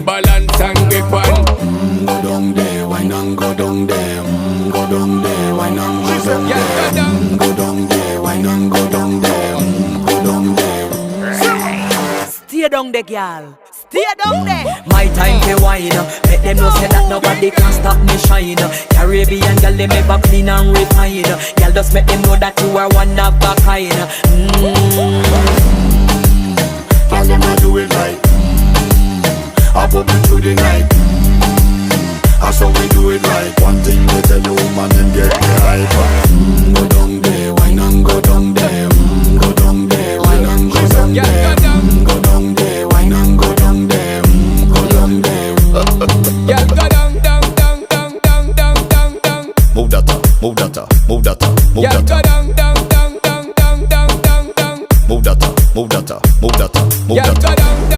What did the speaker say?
balance and grip on. Go down there, wine and go down there. Go down there, wine and go down there. Go down there, wine and go down there. Go down there. Stay down there, girl. Stay down there. My time to wine. Make them know say that nobody can stop me shine. Caribbean girl, they ever clean and refine. Girl, just make them know that you are one of a kind. Girl, them a do it right. I pop it through the night. That's how we do it right. One thing we tell you, woman, and get the hype. Go down there, wine and go down there. Go down there, wine and go down there. Go down there, wine and go down there. Go down there. Yeah, go down, down, down, down, down, down, down, down. Move that up, move that up, move that up.